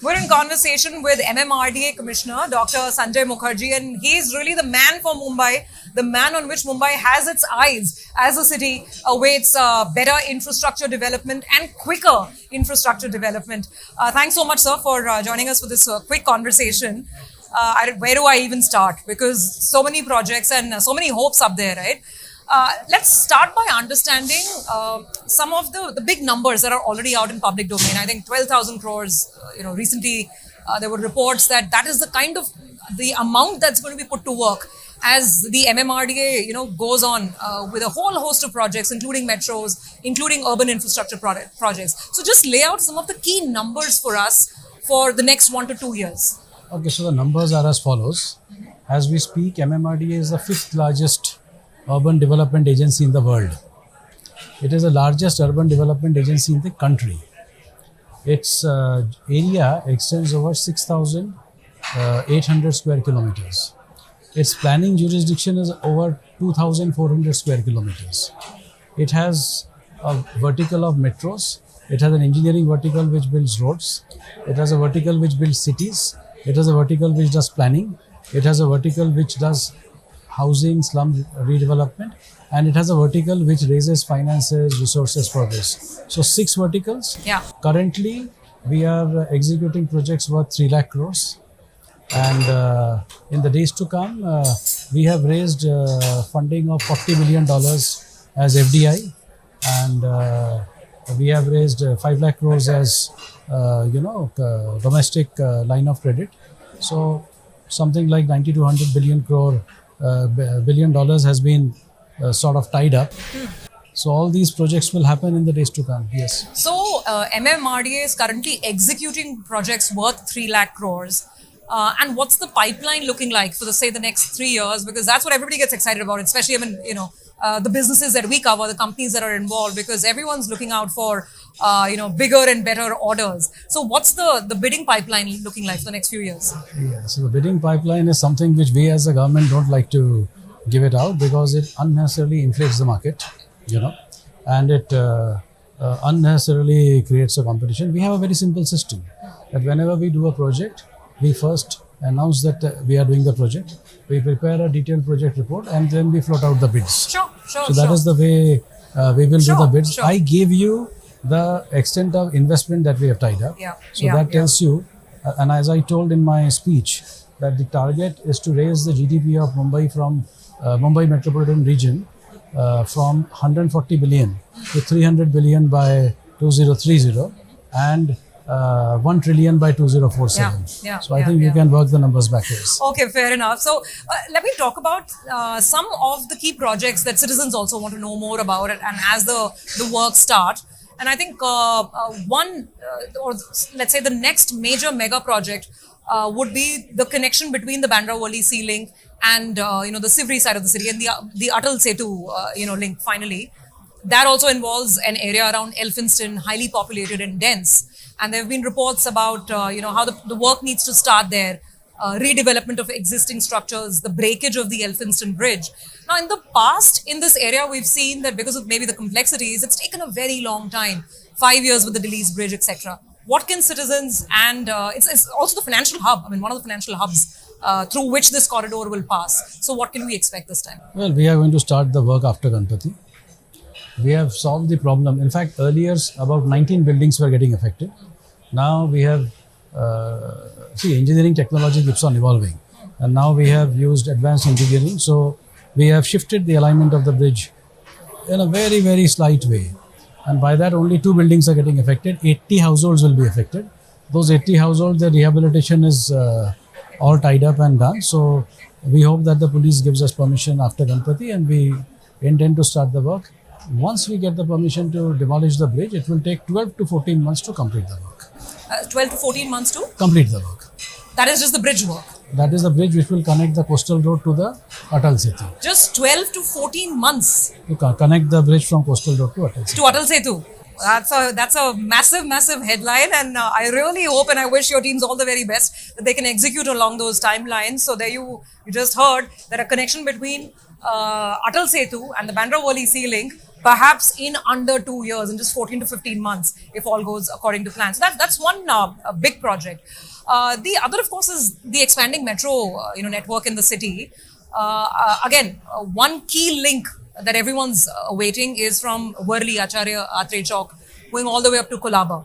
We're in conversation with MMRDA Commissioner Dr. Sanjay Mukherjee, and he's really the man for Mumbai, the man on which Mumbai has its eyes as a city awaits better infrastructure development and quicker infrastructure development. Thanks so much, sir, for joining us for this quick conversation. Where do I even start? Because so many projects and so many hopes up there, right? Let's start by understanding some of the big numbers that are already out in public domain. I think 12,000 crores, recently there were reports that is the kind of the amount that's going to be put to work as the MMRDA, goes on with a whole host of projects, including metros, including urban infrastructure projects. So just lay out some of the key numbers for us for the next 1 to 2 years. Okay, so the numbers are as follows. As we speak, MMRDA is the 5th largest urban development agency in the world. It is the largest urban development agency in the country. Its area extends over 6,800 square kilometers. Its planning jurisdiction is over 2,400 square kilometers. It has a vertical of metros. It has an engineering vertical which builds roads. It has a vertical which builds cities. It has a vertical which does planning. It has a vertical which does housing, slum redevelopment, and it has a vertical which raises finances, resources for this. So 6 verticals. Yeah. Currently, we are executing projects worth 3 lakh crores. And in the days to come, we have raised funding of $40 million as FDI. And we have raised 5 lakh crores as, domestic line of credit. So something like 90 to 100 billion crore $1 billion has been sort of tied up. So all these projects will happen in the days to come. Yes. So MMRDA is currently executing projects worth 3 lakh crores. And what's the pipeline looking like for the next 3 years? Because that's what everybody gets excited about, especially the businesses that we cover, the companies that are involved, because everyone's looking out for bigger and better orders. So what's the bidding pipeline looking like for the next few years? Yeah, so the bidding pipeline is something which we as a government don't like to give it out because it unnecessarily inflates the market, and it unnecessarily creates a competition. We have a very simple system that whenever we do a project, we first announce that we are doing the project. We prepare a detailed project report and then we float out the bids. Sure. So that is the way we will do the bids. Sure. I gave you the extent of investment that we have tied up. That tells you, and as I told in my speech, that the target is to raise the GDP of Mumbai from Mumbai metropolitan region from 140 billion to 300 billion by 2030 and 1 trillion by 2047. So I think you can work the numbers backwards. Okay, fair enough. So let me talk about some of the key projects that citizens also want to know more about and as the work start. And I think or let's say the next major mega project would be the connection between the Bandra-Worli Sea Link and the Sivri side of the city and the Atal Setu link finally. That also involves an area around Elphinstone, highly populated and dense. And there have been reports about how the work needs to start there, redevelopment of existing structures, the breakage of the Elphinstone Bridge. Now, in the past, in this area, we've seen that because of maybe the complexities, it's taken a very long time, 5 years with the Delhi's bridge, etc. What can citizens and it's also the financial hub, one of the financial hubs through which this corridor will pass. So what can we expect this time? Well, we are going to start the work after Ganpati. We have solved the problem. In fact, earlier about 19 buildings were getting affected. Now we have, engineering technology keeps on evolving. And now we have used advanced engineering. So we have shifted the alignment of the bridge in a very, very slight way. And by that, only 2 buildings are getting affected. 80 households will be affected. Those 80 households, their rehabilitation is all tied up and done. So we hope that the police gives us permission after Ganpati and we intend to start the work. Once we get the permission to demolish the bridge, it will take 12 to 14 months to complete the work. 12 to 14 months to? Complete the work. That is just the bridge work? That is the bridge which will connect the coastal road to the Atal Setu. Just 12 to 14 months? To connect the bridge from coastal road to Atal Setu. To Atal Setu? That's a massive headline, and I really hope and I wish your teams all the very best that they can execute along those timelines. So there you just heard that a connection between Atal Setu and the Bandra Worli Sea Link, perhaps in under 2 years, in just 14 to 15 months, if all goes according to plan. So that's one a big project. The other, of course, is the expanding metro network in the city. Again, one key link that everyone's awaiting is from Worli, Acharya Atre Chowk, going all the way up to Kolaba.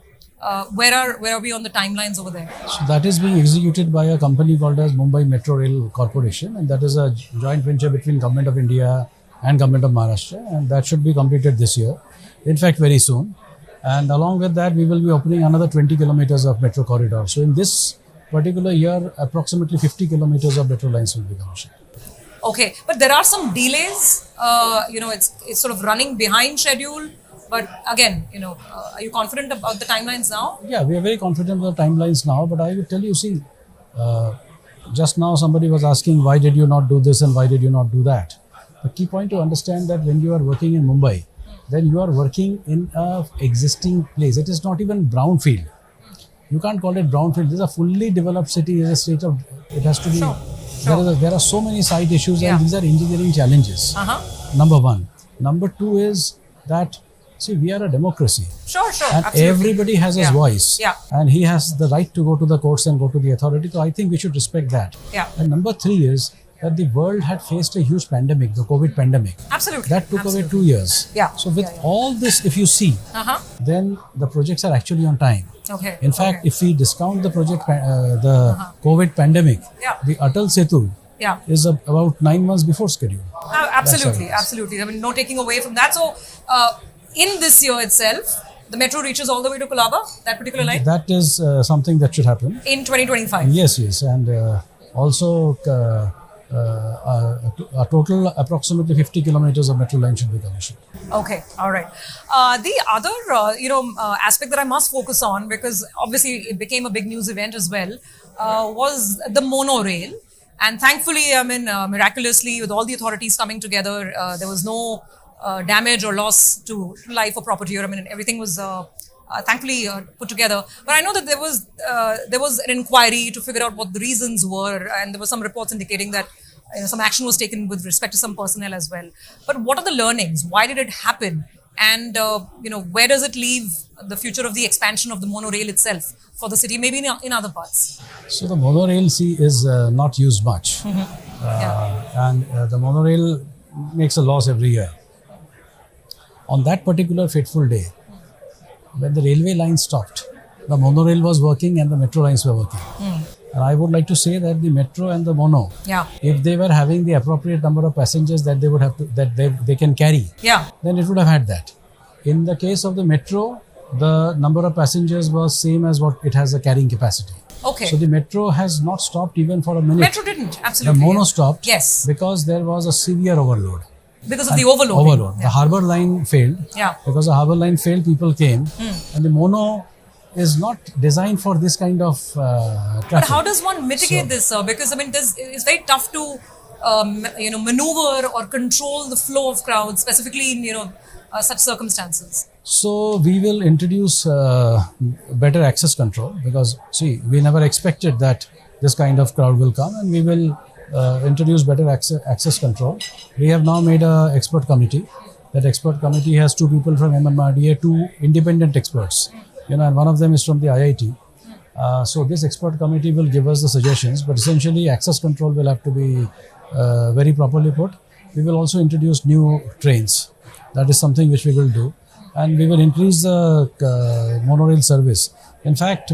Where are we on the timelines over there? So that is being executed by a company called as Mumbai Metro Rail Corporation, and that is a joint venture between Government of India and Government of Maharashtra, and that should be completed this year. In fact, very soon. And along with that, we will be opening another 20 kilometers of metro corridor. So in this particular year, approximately 50 kilometers of metro lines will be commissioned. Okay, but there are some delays. It's sort of running behind schedule. But again, are you confident about the timelines now? Yeah, we are very confident about the timelines now. But I will tell you, see, just now somebody was asking, why did you not do this and why did you not do that? The key point to understand that when you are working in Mumbai, then you are working in a existing place. It is not even brownfield. You can't call it brownfield. This is a fully developed city. It has to be. Sure. There are so many side issues, and these are engineering challenges. Number one. Number two is that, see, we are a democracy. Sure. And absolutely. everybody has his voice. Yeah. And he has the right to go to the courts and go to the authority. So I think we should respect that. Yeah. And number three is that the world had faced a huge pandemic, the COVID pandemic. Absolutely. That took away 2 years. Yeah. So with all this, if you see, then the projects are actually on time. Okay. In fact, if we discount the project, the COVID pandemic, the Atal Setu is about 9 months before schedule. Absolutely. I mean, no taking away from that. So, in this year itself, the metro reaches all the way to Kolaba, that particular line? That is something that should happen. In 2025? Yes. And also, a total approximately 50 kilometers of metro line should be commissioned. Okay, all right. The other, aspect that I must focus on, because obviously it became a big news event as well, was the monorail. And thankfully, miraculously, with all the authorities coming together, there was no damage or loss to life or property. Everything was thankfully put together. But I know that there was an inquiry to figure out what the reasons were, and there were some reports indicating that some action was taken with respect to some personnel as well. But what are the learnings? Why did it happen? And where does it leave the future of the expansion of the monorail itself for the city, maybe in other parts? So the monorail is not used much, and the monorail makes a loss every year. On that particular fateful day, when the railway line stopped, the monorail was working and the metro lines were working. And I would like to say that the metro and the mono, if they were having the appropriate number of passengers that they would have to, that they can carry, then it would have had that. In the case of the metro, the number of passengers was same as what it has a carrying capacity. Okay. So the metro has not stopped even for a minute. Metro didn't, absolutely. The mono stopped because there was a severe overload. Because of the overload. The harbour line failed. Because the harbour line failed, people came. And the mono is not designed for this kind of traffic. But how does one mitigate this, sir? Because it's very tough to maneuver or control the flow of crowds, specifically in such circumstances. So we will introduce better access control, because see, we never expected that this kind of crowd will come, and we will introduce better access control. We have now made an expert committee. That expert committee has 2 people from MMRDA, 2 independent experts, and one of them is from the IIT. So this expert committee will give us the suggestions, but essentially access control will have to be very properly put. We will also introduce new trains. That is something which we will do. And we will increase the monorail service. In fact,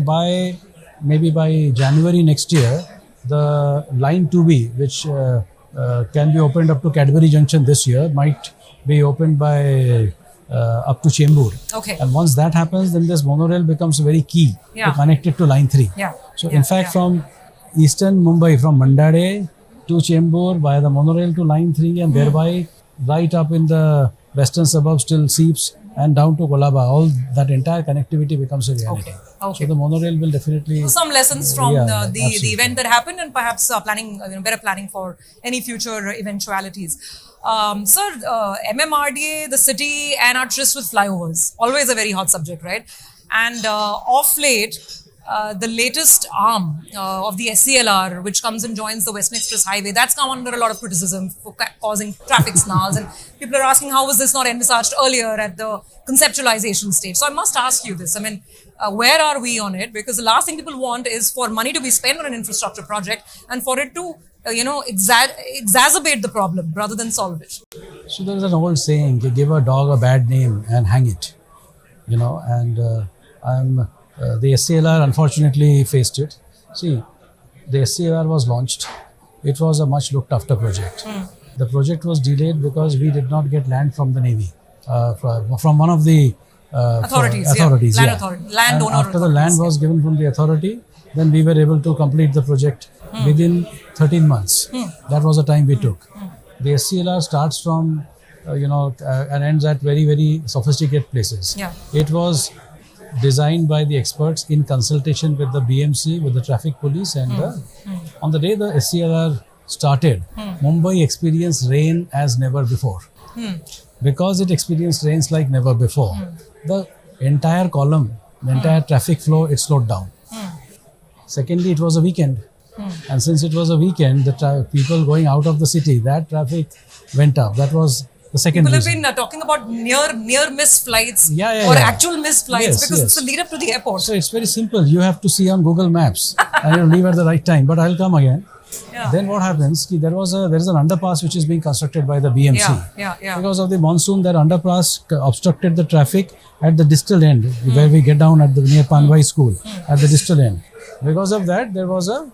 maybe by January next year, the line 2B, which can be opened up to Cadbury Junction this year, might be opened by up to Chembur. Okay. And once that happens, then this monorail becomes very key to connect it to line 3. So in fact, from eastern Mumbai, from Mandade to Chembur, via the monorail to line 3, and thereby right up in the western suburbs till Seeps and down to Kolaba, all that entire connectivity becomes a reality. Okay. So the monorail will definitely... Some lessons from the event that happened, and perhaps better planning for any future eventualities. Sir, MMRDA, the city, and our tryst with flyovers. Always a very hot subject, right? And off late, the latest arm of the SCLR, which comes and joins the Western Express Highway, that's come under a lot of criticism for causing traffic snarls. And people are asking, how was this not envisaged earlier at the conceptualization stage? So I must ask you this. I mean, where are we on it? Because the last thing people want is for money to be spent on an infrastructure project and for it to, exacerbate the problem rather than solve it. So there is an old saying, you give a dog a bad name and hang it, and the SCLR unfortunately faced it. See, the SCLR was launched. It was a much looked after project. The project was delayed because we did not get land from the Navy, from one of the authorities. Land authority, landowner. After the land was given from the authority, then we were able to complete the project within 13 months. That was the time we took. The SCLR starts from, and ends at very, very sophisticated places. Yeah. It was designed by the experts in consultation with the BMC, with the traffic police, and on the day the SCLR started, Mumbai experienced rain as never before. Because it experienced rains like never before, the entire column, the entire traffic flow, it slowed down. Secondly, it was a weekend. And since it was a weekend, the people going out of the city, that traffic went up. That was the second People reason. have been talking about near missed flights Yeah. or actual missed flights because Yes. it's the lead up to the airport. So it's very simple. You have to see on Google Maps and you leave at the right time. But I'll come again. Yeah. Then what happens? There is an underpass which is being constructed by the BMC. Yeah. Because of the monsoon, that underpass obstructed the traffic at the distal end, where we get down at the near Panwai school, at the distal end. Because of that, there was a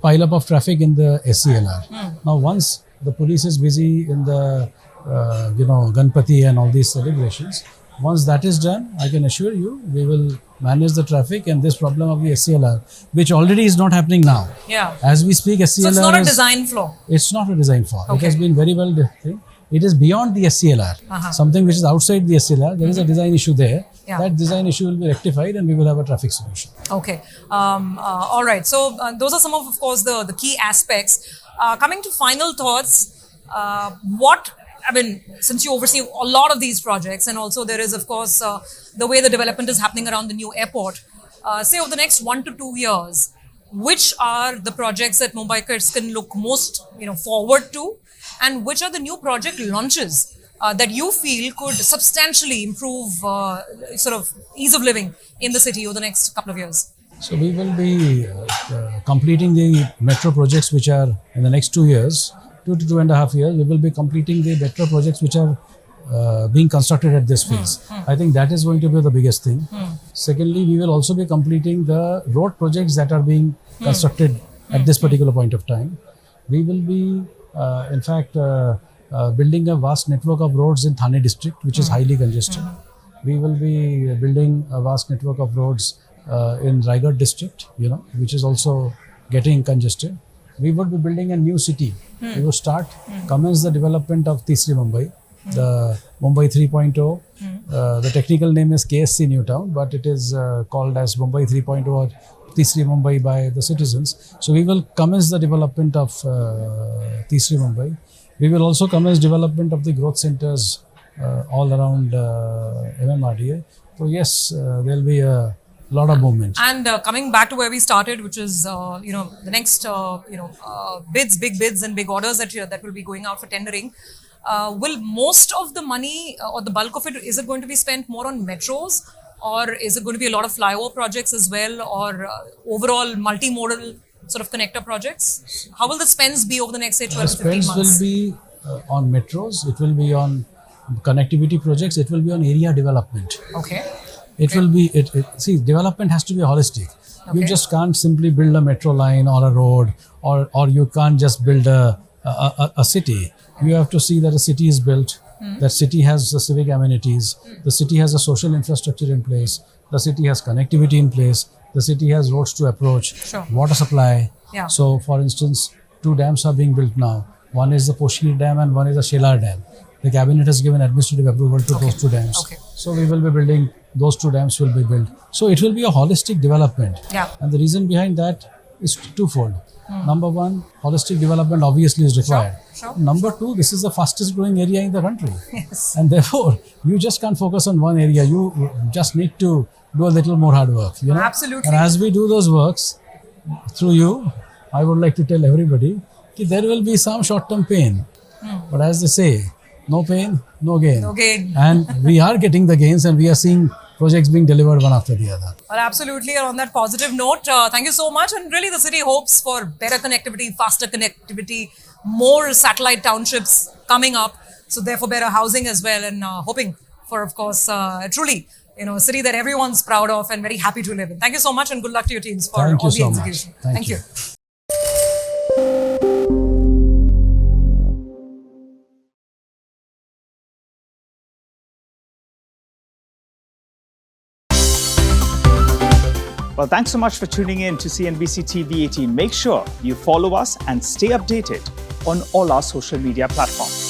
pile up of traffic in the SCLR. Now, once the police is busy in the Ganpati and all these celebrations, once that is done, I can assure you, we will manage the traffic, and this problem of the SCLR, which already is not happening now. Yeah. As we speak, SCLR So it's not a design flaw. It's not a design flaw. It Okay. has been very well designed. It is beyond the SCLR. Something which is outside the SCLR. There is a design issue there. Yeah. That design issue will be rectified and we will have a traffic solution. Okay. All right. So those are some of course, the key aspects. Coming to final thoughts, since you oversee a lot of these projects, and also there is, of course, the way the development is happening around the new airport, say over the next 1 to 2 years, which are the projects that Mumbaikars can look most forward to, and which are the new project launches that you feel could substantially improve sort of ease of living in the city over the next couple of years? So we will be completing the metro projects which are in the next 2 years, 2 to 2.5 years. We will be completing the metro projects which are being constructed at this phase. I think that is going to be the biggest thing. Secondly, we will also be completing the road projects that are being constructed at this particular point of time. We will be, building a vast network of roads in Thane district, which is highly congested. We will be building a vast network of roads in Raigad district, which is also getting congested. We would be building a new city. We will commence the development of Tisri Mumbai, the Mumbai 3.0. The technical name is KSC Newtown, but it is called as Mumbai 3.0 or Tisri Mumbai by the citizens. So we will commence the development of Tisri Mumbai. We will also commence development of the growth centers all around MMRDA. So yes, there will be a lot of movement. And coming back to where we started, which is the next big bids and big orders that will be going out for tendering. Will most of the money or the bulk of it, is it going to be spent more on metros, or is it going to be a lot of flyover projects as well, or overall multimodal sort of connector projects? How will the spends be over the next, say, 12 to 15 months? The spends will be on metros, it will be on connectivity projects, it will be on area development. Okay. It will be, see, development has to be holistic. Okay. You just can't simply build a metro line or a road, or you can't just build a city. You have to see that a city is built, that city has the civic amenities, the city has a social infrastructure in place, the city has connectivity in place, the city has roads to approach, water supply. Yeah. So, for instance, 2 dams are being built now. One is the Poshir Dam and one is the Shelar Dam. The cabinet has given administrative approval to those 2 dams. Okay. So we will be building, those 2 dams will be built. So it will be a holistic development. Yeah. And the reason behind that is twofold. Number one, holistic development obviously is required. Sure. Number two, this is the fastest growing area in the country. Yes. And therefore, you just can't focus on one area. You just need to do a little more hard work. You know? Absolutely. And as we do those works, through you, I would like to tell everybody that there will be some short-term pain. But as they say, no pain, no gain. No gain. And we are getting the gains and we are seeing projects being delivered one after the other. Well, absolutely. And on that positive note, thank you so much. And really, the city hopes for better connectivity, faster connectivity, more satellite townships coming up. So therefore, better housing as well. And hoping for, of course, truly, a city that everyone's proud of and very happy to live in. Thank you so much, and good luck to your teams for Thank all you the so much. execution. Thank you. Well, thanks so much for tuning in to CNBC TV18. Make sure you follow us and stay updated on all our social media platforms.